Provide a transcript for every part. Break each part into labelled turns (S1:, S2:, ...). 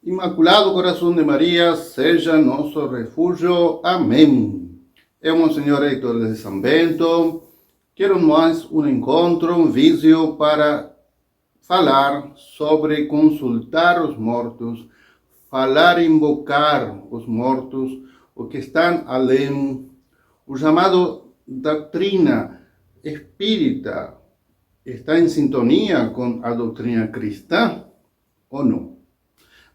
S1: Imaculado Coração de Maria, seja nosso refúgio. Amém. Eu, Monsenhor Heitor de São Bento, quero mais um encontro, um vídeo para falar sobre consultar os mortos, falar e invocar os mortos, o que estão além, o chamado doutrina espírita está em sintonia com a doutrina cristã ou não?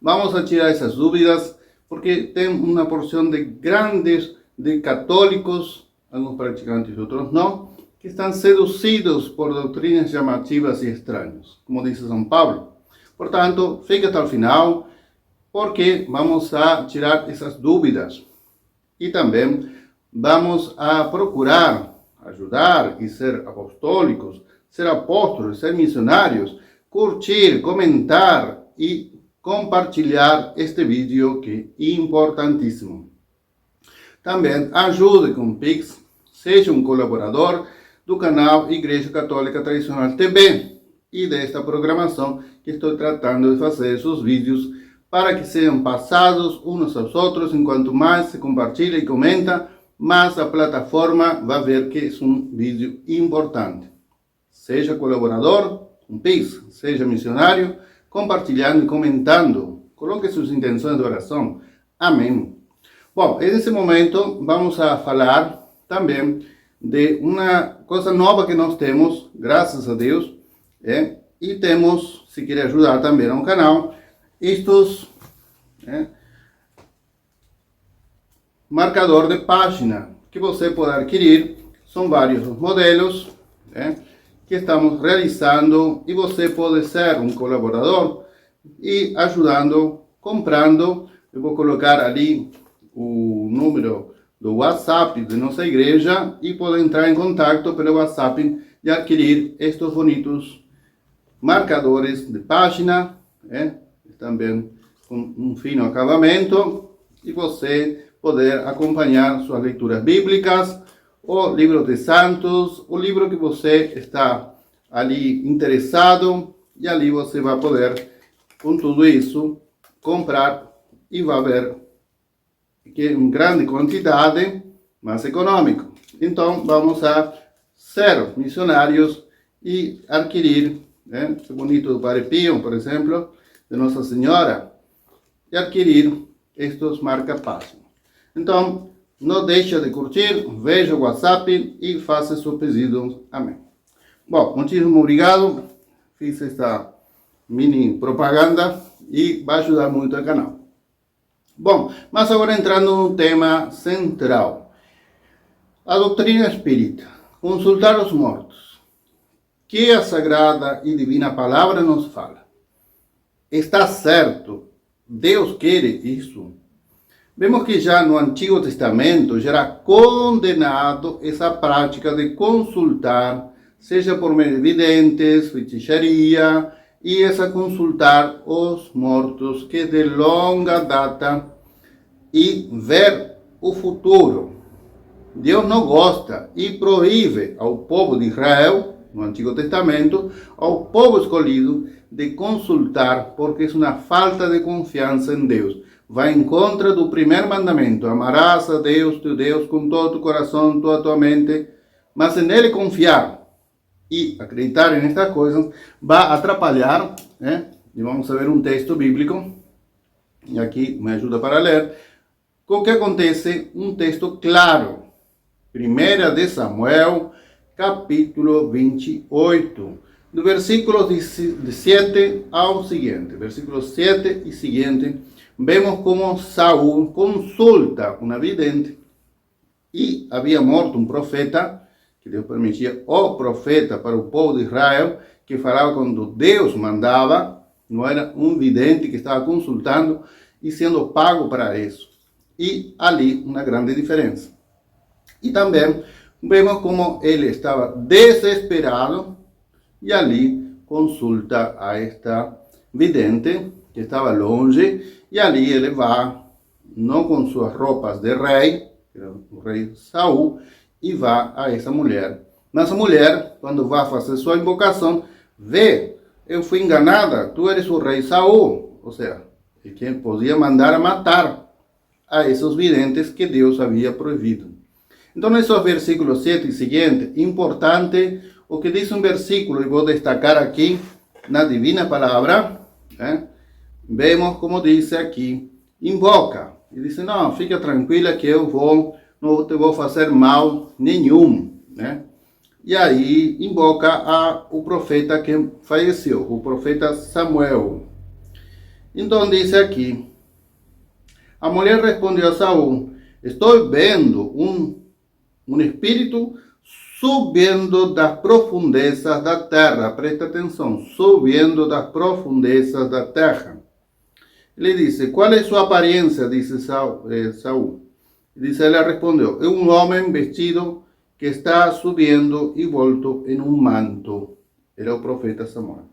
S1: Vamos a tirar essas dúvidas, porque tem uma porção de grandes, de católicos, alguns praticantes e outros não, que estão seduzidos por doutrinas chamativas e estranhas, como diz São Paulo. Portanto, fique até o final, porque vamos a tirar essas dúvidas. E também vamos a procurar ajudar e ser apostólicos, ser apóstolos, ser missionários, curtir, comentar e compartilhar este vídeo que é importantíssimo. Também ajude com o Pix, seja um colaborador do canal Igreja Católica Tradicional TV e desta programação que estou tratando de fazer esses vídeos para que sejam passados uns aos outros. Enquanto mais se compartilha e comenta, mais a plataforma vai ver que é um vídeo importante. Seja colaborador, um Pix, seja missionário, compartilhando e comentando. Coloque suas intenções de oração. Amém. Bom, nesse momento vamos a falar também de uma coisa nova que nós temos, graças a Deus, e temos, se quiser ajudar também ao canal, estes marcador de página que você pode adquirir. São vários modelos que estamos realizando e você pode ser um colaborador e ajudando, comprando. Eu vou colocar ali o número do WhatsApp de nossa igreja e pode entrar em contato pelo WhatsApp e adquirir estes bonitos marcadores de página, também com um fino acabamento, e você poder acompanhar suas leituras bíblicas, o livro de santos, o livro que você está ali interessado, e ali você vai poder, com tudo isso, comprar e vai ver que em grande quantidade, mais econômico. Então, vamos a ser missionários e adquirir, esse bonito do Padre Pio, por exemplo, de Nossa Senhora, e adquirir estes marca-páginas. Então, não deixe de curtir, veja o WhatsApp e faça seu pedido. Amém. Bom, muitíssimo obrigado. Fiz esta mini propaganda e vai ajudar muito o canal. Bom, mas agora entrando no tema central. A doutrina espírita. Consultar os mortos. Que a Sagrada e Divina Palavra nos fala. Está certo. Deus quer isso. Vemos que já no Antigo Testamento já era condenado essa prática de consultar, seja por meio de videntes, feitiçaria, e essa consultar os mortos que de longa data e ver o futuro. Deus não gosta e proíbe ao povo de Israel, no Antigo Testamento, ao povo escolhido, de consultar, porque é uma falta de confiança em Deus. Vai em contra do primeiro mandamento: amarás a Deus, teu Deus, com todo o teu coração, toda a tua mente, mas nele confiar e acreditar nestas coisas vai atrapalhar, E vamos ver um texto bíblico, e aqui me ajuda para ler. O que acontece? Um texto claro. 1 de Samuel, capítulo 28, do versículo 7 ao seguinte. Versículo 7 e seguinte. Vemos como Saul consulta uma vidente e havia morto um profeta, que Deus permitia o profeta para o povo de Israel, que falava quando Deus mandava, não era um vidente que estava consultando e sendo pago para isso. E ali uma grande diferença. E também vemos como ele estava desesperado e ali consulta a esta vidente, que estava longe, e ali ele vai, não com suas roupas de rei, que era o rei Saul, e vai a essa mulher. Mas a mulher, quando vai fazer sua invocação, vê, eu fui enganada, tu eres o rei Saul. Ou seja, y que podía mandar a matar a esos videntes que Dios había prohibido. Entonces, esos versículos 7 y siguientes, importante o que dice un versículo, y voy a destacar aquí, na divina palavra, vemos como dice aqui, invoca, e diz, não, fica tranquila que eu não te vou fazer mal nenhum, né? E aí invoca o profeta que faleceu, o profeta Samuel. Então diz aqui, a mulher respondeu a Saul, estou vendo um espírito subindo das profundezas da terra. Presta atenção, subindo das profundezas da terra. Ele disse, qual é sua aparência? Disse Saul. Ela respondeu, é um homem vestido que está subindo e volto em um manto. Era o profeta Samuel.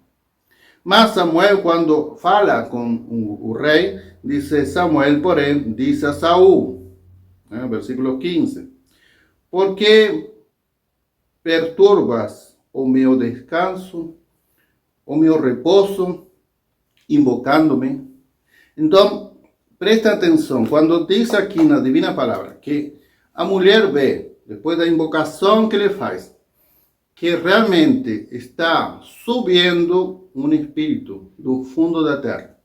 S1: Mas Samuel, quando fala com o rei, disse Samuel, porém, disse a Saul, versículo 15, por que perturbas o meu descanso, o meu repouso, invocando-me? Então, presta atenção, quando diz aqui na Divina Palavra que a mulher vê, depois da invocação que ele faz, que realmente está subindo um espírito do fundo da terra.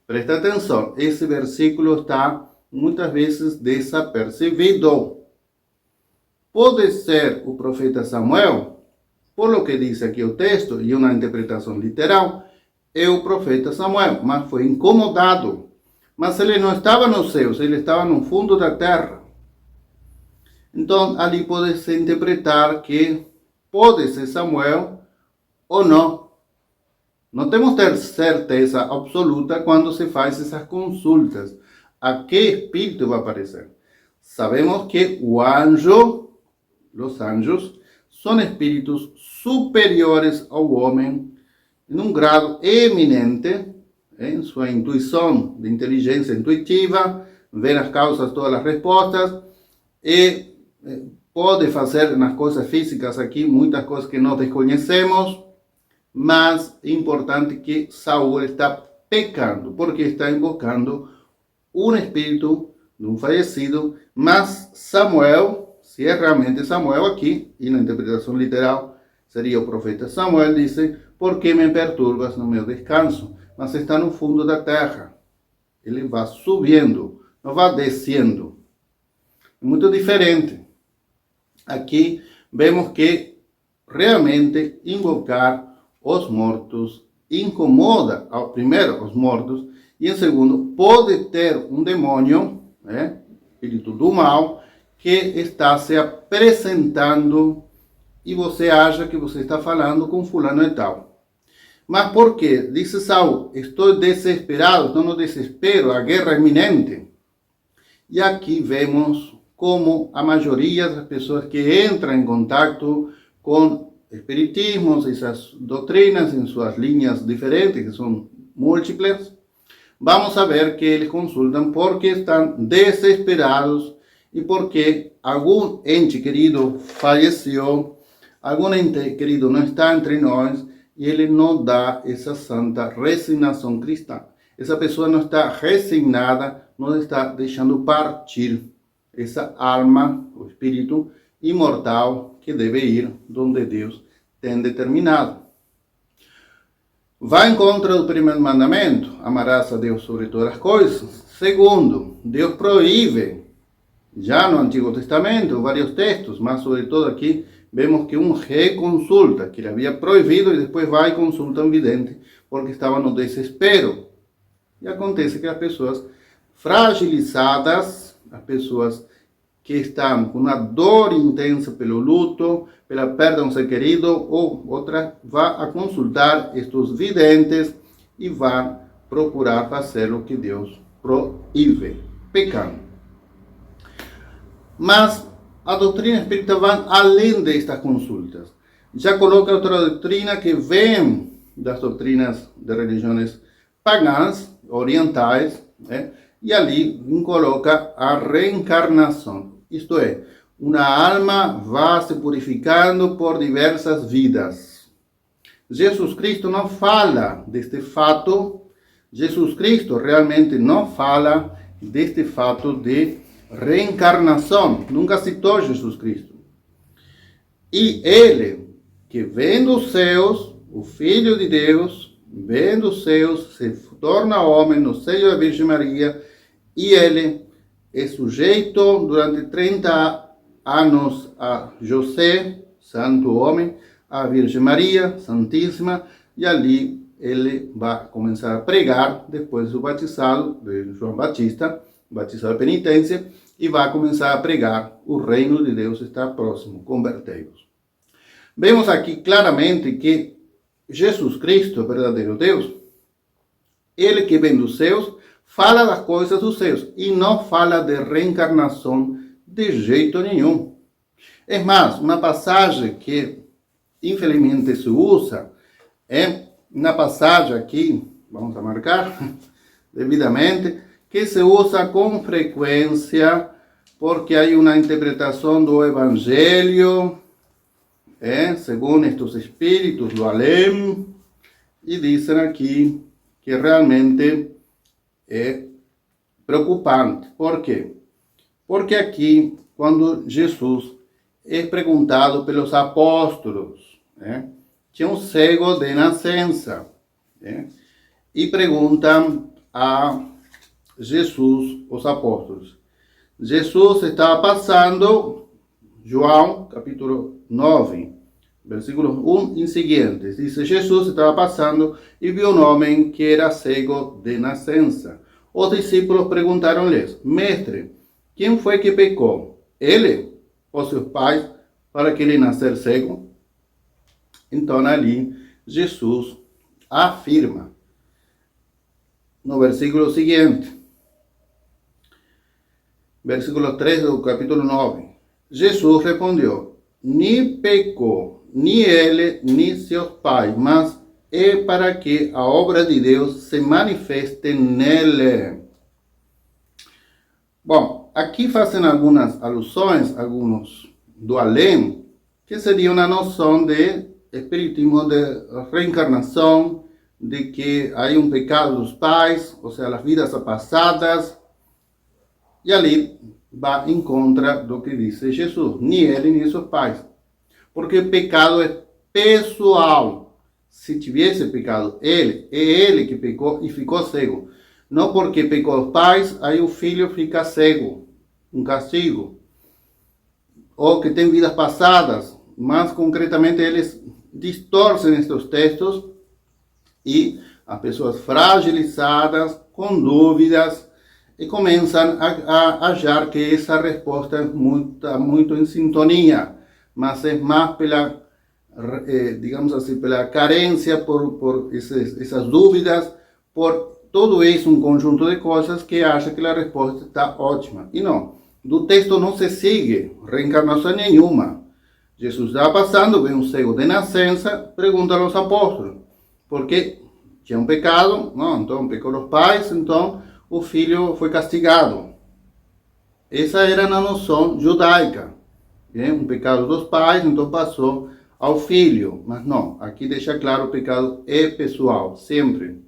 S1: Presta atenção, esse versículo está muitas vezes desapercebido. Pode ser o profeta Samuel, por lo que diz aqui o texto, e uma interpretação literal, é o profeta Samuel, mas foi incomodado. Mas ele não estava nos céus, ele estava no fundo da terra. Então, ali pode se interpretar que pode ser Samuel ou não. Não temos ter certeza absoluta quando se faz essas consultas. A que espírito vai aparecer? Sabemos que o anjo, os anjos, são espíritos superiores ao homem, em um grado eminente, em sua intuição, de inteligência intuitiva, ver as causas, todas as respostas, e pode fazer nas coisas físicas aqui muitas coisas que nós desconhecemos, mas é importante que Saul está pecando, porque está invocando um espírito de um falecido, mas Samuel, se é realmente Samuel aqui, e na interpretação literal seria o profeta Samuel, disse, por que me perturbas no meu descanso? Mas está no fundo da terra. Ele vai subindo, não vai descendo. É muito diferente. Aqui vemos que realmente invocar os mortos incomoda, primeiro, os mortos, e em segundo, pode ter um demônio, espírito do mal, que está se apresentando e você acha que você está falando com fulano e tal. Mas por quê? Disse Saul, estou desesperado, estou no desespero, a guerra é iminente. E aqui vemos como a maioria das pessoas que entram em contato com espiritismo, essas doutrinas em suas linhas diferentes, que são múltiplas, vamos a ver que eles consultam porque estão desesperados e porque algum ente querido faleceu, algum ente querido não está entre nós e ele não dá essa santa resignação cristã. Essa pessoa não está resignada, não está deixando partir essa alma, o espírito imortal que deve ir onde Deus tem determinado. Vai em contra do primeiro mandamento, amarás a Deus sobre todas as coisas. Segundo, Deus proíbe, já no Antigo Testamento, vários textos, mas sobretudo aqui, vemos que um rei consulta, que ele havia proibido e depois vai e consulta um vidente, porque estava no desespero. E acontece que as pessoas fragilizadas, as pessoas que estão com uma dor intensa pelo luto, pela perda de um ser querido, ou outra, vão a consultar estes videntes e vão procurar fazer o que Deus proíbe, pecando. Mas a doutrina espírita vai além destas consultas. Já coloca outra doutrina que vem das doutrinas de religiões pagãs, orientais, e ali coloca a reencarnação. Isto é, uma alma vai se purificando por diversas vidas. Jesus Cristo não fala deste fato. Jesus Cristo realmente não fala deste fato de reencarnação. Nunca citou Jesus Cristo. E ele, que vem dos céus, o Filho de Deus, vem dos céus, se torna homem no seio da Virgem Maria, e ele é sujeito durante 30 anos a José, santo homem, a Virgem Maria, Santíssima, e ali ele vai começar a pregar, depois do batizado de João Batista, batizado de penitência, e vai começar a pregar: o reino de Deus está próximo, convertei-vos. Vemos aqui claramente que Jesus Cristo, o verdadeiro Deus, ele que vem dos céus, fala das coisas dos céus e não fala de reencarnação de jeito nenhum. É mais, uma passagem que infelizmente se usa é na passagem aqui, vamos a marcar devidamente, que se usa com frequência porque há uma interpretação do Evangelho, segundo estes espíritos do além, e dizem aqui que realmente é preocupante. Por quê? Porque aqui, quando Jesus é perguntado pelos apóstolos, tinha um cego de nascença, e perguntam a Jesus, os apóstolos. Jesus estava passando, João, capítulo 9, versículos 1 em seguinte, diz: Jesus estava passando e viu um homem que era cego de nascença. Os discípulos perguntaram-lhes: Mestre, quem foi que pecou? Ele ou seus pais, para que ele nascer cego? Então ali Jesus afirma no versículo seguinte, versículo 3 do capítulo 9. Jesus respondeu: nem pecou, nem ele, nem seus pais, mas é para que a obra de Deus se manifeste nele. Bom, aqui fazem algumas alusões, alguns do além, que seria uma noção de espiritismo de reencarnação, de que há um pecado dos pais, ou seja, as vidas passadas, e ali vai em contra do que disse Jesus, nem ele nem seus pais, porque o pecado é pessoal. Se tivesse pecado ele, é ele que pecou e ficou cego. Não porque pecou os pais, aí o filho fica cego, um castigo. Ou que tem vidas passadas, mas concretamente eles distorcem estes textos e as pessoas fragilizadas, com dúvidas, e começam a achar que essa resposta está muito em sintonia, mas é mais pela, digamos assim, pela carência, por essas dúvidas, por todo isso, um conjunto de coisas que acha que a resposta está ótima. E não, do texto não se sigue reencarnação nenhuma. Jesus estava passando, vê um cego de nascença, pergunta aos apóstolos, porque tinha um pecado, não, então pecou os pais, então o filho foi castigado. Essa era a noção judaica, um pecado dos pais, então passou ao filho, mas não, aqui deixa claro, o pecado é pessoal, sempre.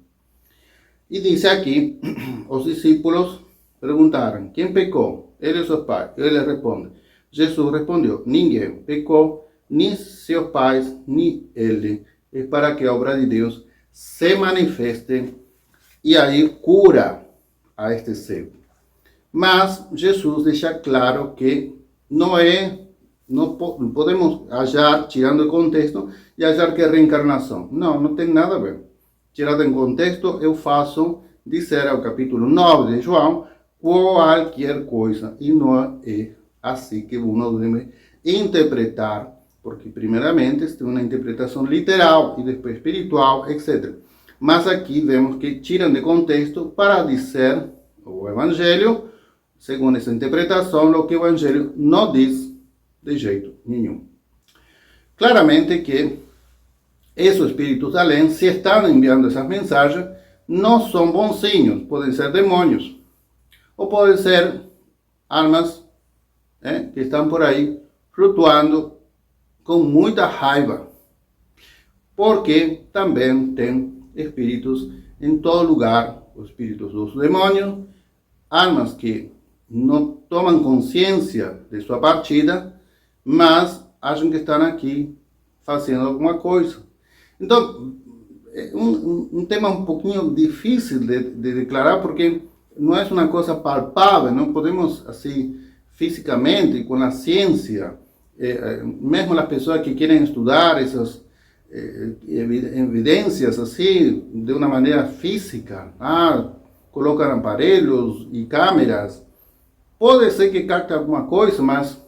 S1: E diz aqui, os discípulos perguntaram: quem pecou? Ele ou seus pais? Ele responde. Jesus respondeu: ninguém pecou, nem seus pais, nem ele. É para que a obra de Deus se manifeste e aí cura a este cego. Mas Jesus deixa claro que não podemos achar, tirando o contexto, e achar que é reencarnação. Não tem nada a ver. Tirado em contexto, eu faço dizer ao capítulo 9 de João qualquer coisa, e não é assim que uno deve interpretar, porque primeiramente tem uma interpretação literal e depois espiritual, etc. Mas aqui vemos que tiram de contexto para dizer o Evangelho, segundo essa interpretação, o que o Evangelho não diz de jeito nenhum. Claramente que esses espíritos além, se estão enviando essas mensagens, não são bonzinhos, podem ser demônios, ou podem ser almas que estão por aí flutuando com muita raiva, porque também tem espíritos em todo lugar, os espíritos dos demônios, almas que não tomam consciência de sua partida, mas acham que estão aqui fazendo alguma coisa. Então, é um tema um pouquinho difícil de declarar, porque não é uma coisa palpável, não podemos, assim, fisicamente, com a ciência, mesmo as pessoas que querem estudar essas evidências, assim, de uma maneira física, colocam aparelhos e câmeras, pode ser que capte alguma coisa, mas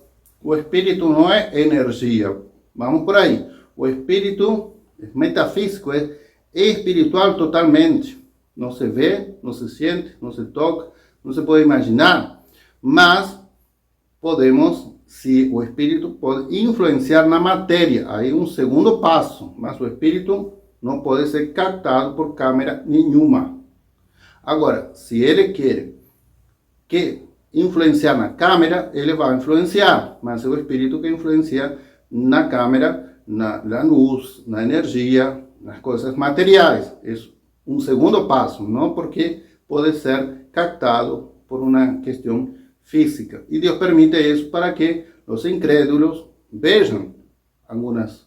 S1: o espírito não é energia. Vamos por aí. O espírito metafísico é espiritual totalmente. Não se vê, não se sente, não se toca, não se pode imaginar. Mas podemos, se o espírito pode influenciar na matéria. Aí um segundo passo. Mas o espírito não pode ser captado por câmera nenhuma. Agora, se ele quer que influenciar na câmera, ele vai influenciar. Mas é o espírito que influencia na câmera, na luz, na energia, nas coisas materiais. É um segundo passo, não porque pode ser captado por uma questão física. E Deus permite isso para que os incrédulos vejam alguns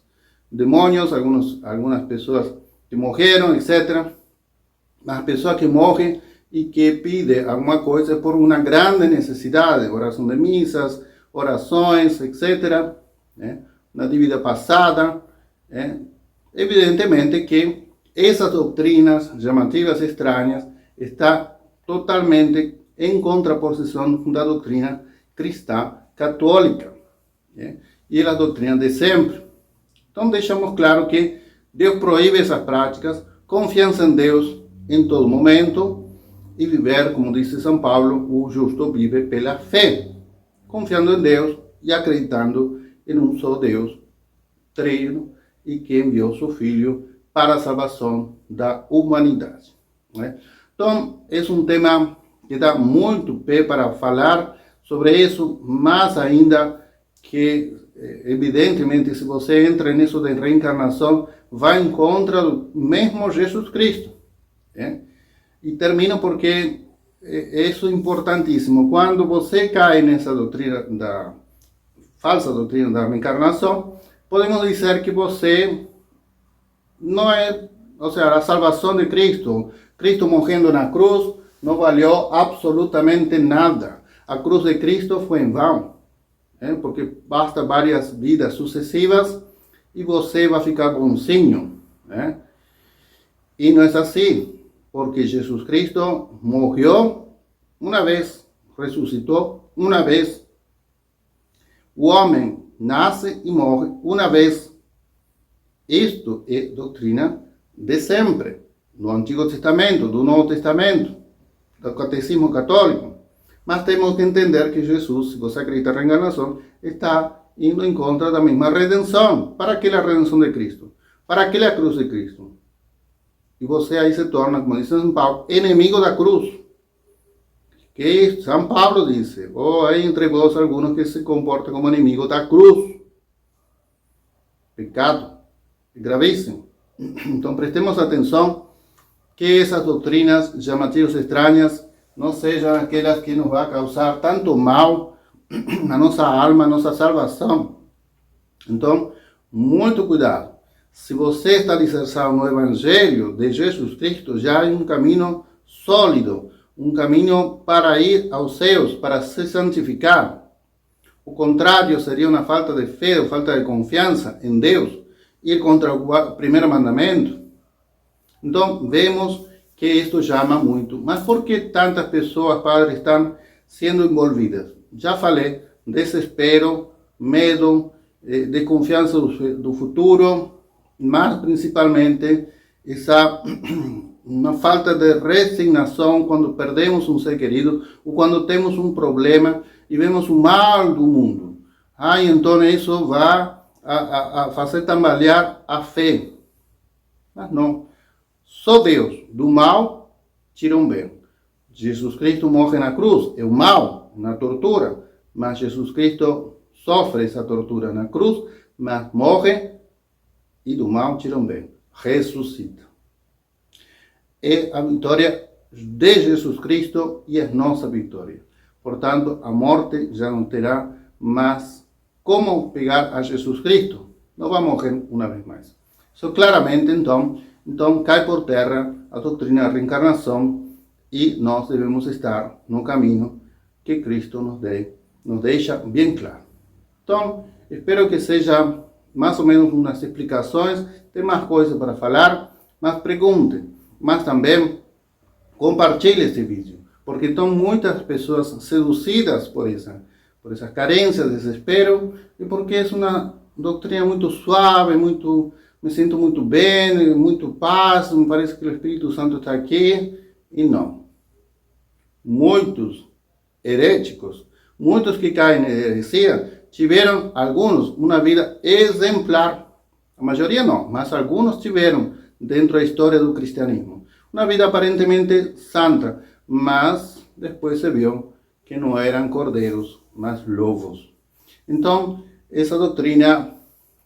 S1: demônios, algumas pessoas que morreram, etc. As pessoas que morrem e que pedem alguma coisa por uma grande necessidade, oração de missas, orações, etc., na dívida passada, evidentemente que essas doutrinas chamativas estranhas estão totalmente em contraposição da doutrina cristã católica, e a doutrina de sempre. Então deixamos claro que Deus proíbe essas práticas, confiança em Deus em todo momento, e viver, como disse São Paulo, o justo vive pela fé, confiando em Deus e acreditando em um só Deus, trino, e que enviou seu Filho para a salvação da humanidade. Então, é um tema que dá muito pé para falar sobre isso, mas ainda que, evidentemente, se você entra nisso de reencarnação, vai em contra do mesmo Jesus Cristo. E termino porque isso é importantíssimo. Quando você cai nessa doutrina falsa doutrina da reencarnação, podemos dizer que você não é, ou seja, a salvação de Cristo morrendo na cruz, não valeu absolutamente nada. A cruz de Cristo foi em vão, porque basta várias vidas sucessivas e você vai ficar bonzinho. E não é assim, porque Jesus Cristo morreu uma vez, ressuscitou uma vez. O homem nasce e morre uma vez. Isto é doutrina de sempre, no Antigo Testamento, do Novo Testamento, do Catecismo Católico. Mas temos que entender que Jesus, se você acredita na reencarnação, está indo em contra da mesma redenção. Para que a redenção de Cristo? Para que a cruz de Cristo? E você aí se torna, como diz São Paulo, inimigo da cruz. Que São Paulo disse, há entre vós alguns que se comportam como inimigo da cruz. Pecado gravíssimo. Então prestemos atenção que essas doutrinas chamativas estranhas não sejam aquelas que nos vão causar tanto mal na nossa alma, nossa salvação. Então, muito cuidado. Se você está alicerçado no Evangelho de Jesus Cristo, já é um caminho sólido, um caminho para ir aos céus, para se santificar. O contrário seria uma falta de fé, ou falta de confiança em Deus, ir contra o primeiro mandamento. Então, vemos que isto chama muito. Mas por que tantas pessoas, padres, estão sendo envolvidas? Já falei, desespero, medo, desconfiança do futuro, mas principalmente essa uma falta de resignação quando perdemos um ser querido ou quando temos um problema e vemos o mal do mundo. Então isso vai a fazer tambalear a fé. Mas não. Só Deus do mal tira um bem. Jesus Cristo morre na cruz, é o mal, na tortura, mas Jesus Cristo sofre essa tortura na cruz, mas morre e do mal tira um bem, ressuscita. é a vitória de Jesus Cristo e é nossa vitória. Portanto, a morte já não terá mais como pegar a Jesus Cristo. Não vai morrer uma vez mais. Isso claramente, então cai por terra a doutrina da reencarnação e nós devemos estar no caminho que Cristo nos deixa bem claro. Então, espero que seja mais ou menos umas explicações. Tem mais coisas para falar, mas pergunte. Mas também compartilhe esse vídeo, porque estão muitas pessoas seduzidas por essas carências, desespero, e porque é uma doutrina muito suave, me sinto muito bem, muito paz, me parece que o Espírito Santo está aqui, e não. Muitos heréticos, muitos que caem na heresia, tiveram, alguns, uma vida exemplar. A maioria não, mas alguns tiveram dentro da história do cristianismo. Uma vida aparentemente santa, mas depois se viu que não eram cordeiros, mas lobos. Então, essa doutrina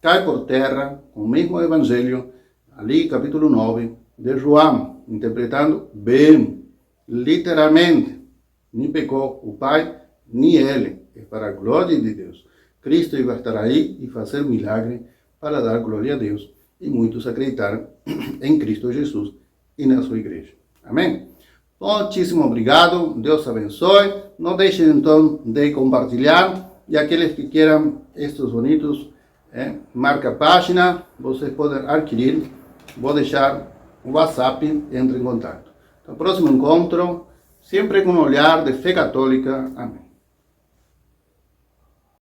S1: cai por terra com o mesmo evangelho, ali capítulo 9 de João, interpretando bem, literalmente. Nem pecou o Pai, nem ele. É para a glória de Deus. Cristo vai estar aí e fazer milagre para dar glória a Deus. E muitos acreditaram em Cristo Jesus e na sua igreja. Amém? Muitíssimo obrigado. Deus abençoe. Não deixem então de compartilhar. E aqueles que queiram estes bonitos, marca a página, vocês podem adquirir. Vou deixar o WhatsApp, entre em contato. Até o próximo encontro, sempre com um olhar de fé católica. Amém.